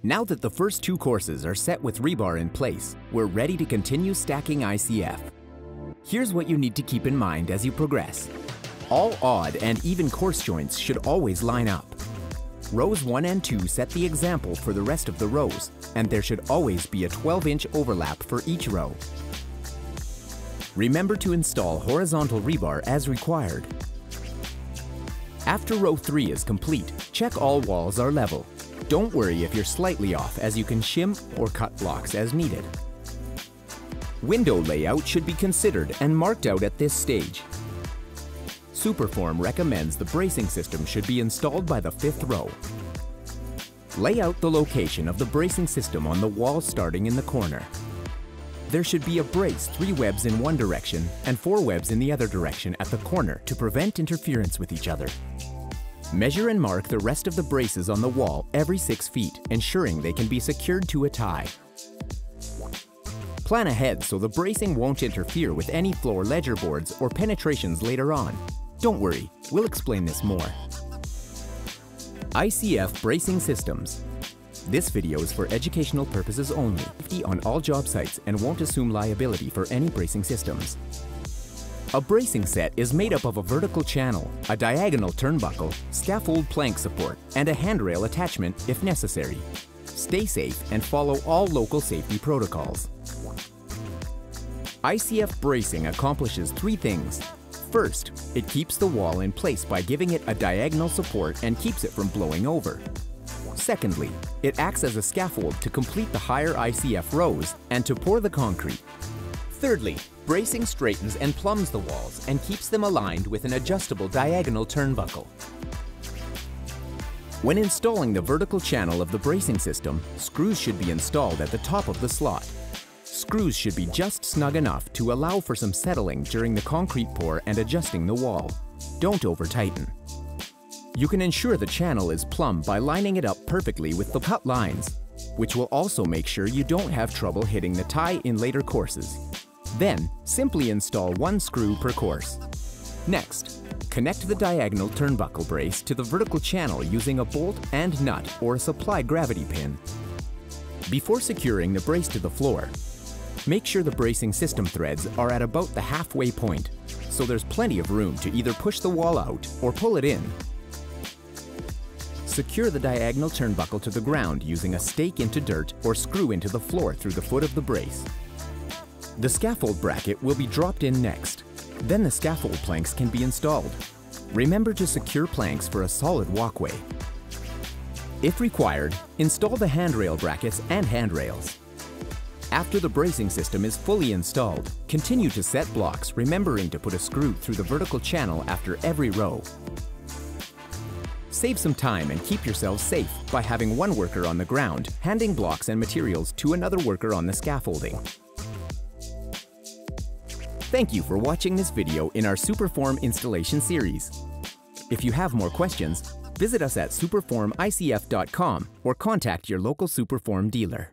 Now that the first two courses are set with rebar in place, we're ready to continue stacking ICF. Here's what you need to keep in mind as you progress. All odd and even course joints should always line up. Rows 1 and 2 set the example for the rest of the rows, and there should always be a 12-inch overlap for each row. Remember to install horizontal rebar as required. After row 3 is complete, check all walls are level. Don't worry if you're slightly off, as you can shim or cut blocks as needed. Window layout should be considered and marked out at this stage. SuperForm recommends the bracing system should be installed by the 5th row. Lay out the location of the bracing system on the wall starting in the corner. There should be a brace 3 webs in one direction and 4 webs in the other direction at the corner to prevent interference with each other. Measure and mark the rest of the braces on the wall every 6 feet, ensuring they can be secured to a tie. Plan ahead so the bracing won't interfere with any floor ledger boards or penetrations later on. Don't worry, we'll explain this more. ICF Bracing Systems. This video is for educational purposes only, safety on all job sites, and won't assume liability for any bracing systems. A bracing set is made up of a vertical channel, a diagonal turnbuckle, scaffold plank support, and a handrail attachment if necessary. Stay safe and follow all local safety protocols. ICF bracing accomplishes 3 things. First, it keeps the wall in place by giving it a diagonal support and keeps it from blowing over. Secondly, it acts as a scaffold to complete the higher ICF rows and to pour the concrete. Thirdly, bracing straightens and plumbs the walls and keeps them aligned with an adjustable diagonal turnbuckle. When installing the vertical channel of the bracing system, screws should be installed at the top of the slot. Screws should be just snug enough to allow for some settling during the concrete pour and adjusting the wall. Don't over-tighten. You can ensure the channel is plumb by lining it up perfectly with the cut lines, which will also make sure you don't have trouble hitting the tie in later courses. Then, simply install 1 screw per course. Next, connect the diagonal turnbuckle brace to the vertical channel using a bolt and nut or a supply gravity pin. Before securing the brace to the floor, make sure the bracing system threads are at about the halfway point, so there's plenty of room to either push the wall out or pull it in. Secure the diagonal turnbuckle to the ground using a stake into dirt or screw into the floor through the foot of the brace. The scaffold bracket will be dropped in next. Then the scaffold planks can be installed. Remember to secure planks for a solid walkway. If required, install the handrail brackets and handrails. After the bracing system is fully installed, continue to set blocks, remembering to put a screw through the vertical channel after every row. Save some time and keep yourselves safe by having one worker on the ground, handing blocks and materials to another worker on the scaffolding. Thank you for watching this video in our SuperForm installation series. If you have more questions, visit us at superformicf.com or contact your local SuperForm dealer.